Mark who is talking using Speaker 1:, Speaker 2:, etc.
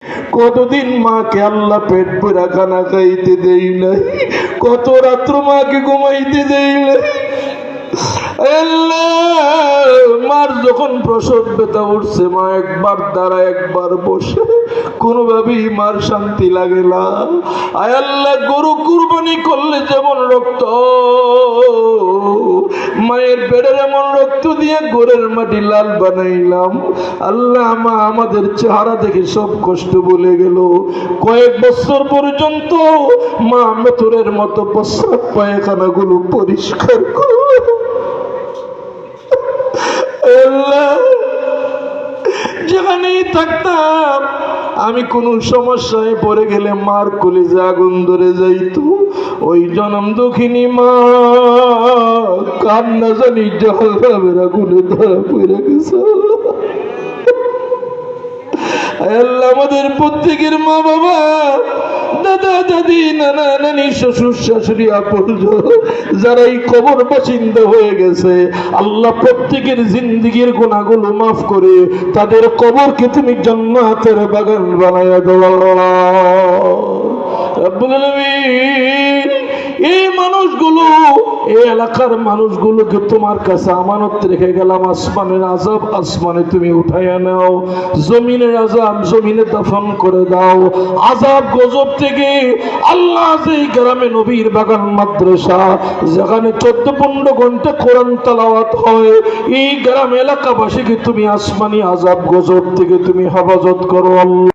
Speaker 1: কতদিন মাকে আল্লাহ পেট ভরা খানা খাইতে দেই নাই, কত রাত্র মাকে ঘুমাইতে দেই নাই। মার যখন প্রসব ব্যথা উঠছে, মা একবার দাঁড়া একবার বসে, কোনোভাবেই মার শান্তি লাগে না। আয় আল্লাহ, গরু কুরবানি করলে যেমন রক্ত, মায়ের পেটের এমন রক্ত দিয়ে গোরের মাটি লাল বানাইলাম। আল্লাহ, মা আমাদের চেহারা দেখে সব কষ্ট ভুলে গেল। কয়েক বছর পর্যন্ত মা মেথরের মতো প্রস্রাব পায়খানা গুলো পরিষ্কার করল। যেখানেই থাকতাম আমি কোন সমস্যায় পড়ে গেলে মার কলিজা আগুন ধরে যাইত। ওই জনম দুঃখিনী মা কান্না জানি জলের আগুনে ধরা পড়ে গেছে। আল্লাহ, আমাদের প্রত্যেকের মা বাবা, দাদা দাদি, নানা নানি, শ্বশুর শাশুড়ি, আপনজন যারা এই কবর বাসিন্দা হয়ে গেছে, আল্লাহ প্রত্যেকের জিন্দেগীর গুনাহগুলো মাফ করে তাদের কবরকে তুমি জান্নাতের বাগান বানায়া দাও রব্বুল আলামিন। এই মানুষগুলো, এই এলাকার মানুষগুলোকে তোমার কাছে আমানত রেখে গেলাম। আসমানের আযাব আসমানে তুমি উঠাইয়া নাও, জমিনের আযাব জমিনে দাফন করে দাও। আযাব গজব থেকে আল্লাহ, যেই গ্রামে নবীর বাগান মাদ্রাসা, যেখানে 14-15 ঘন্টা কোরআন তেলাওয়াত হয়, এই গ্রাম এলাকাবাসীকে তুমি আসমানি আযাব গজব থেকে তুমি হেফাজত করো আল্লাহ।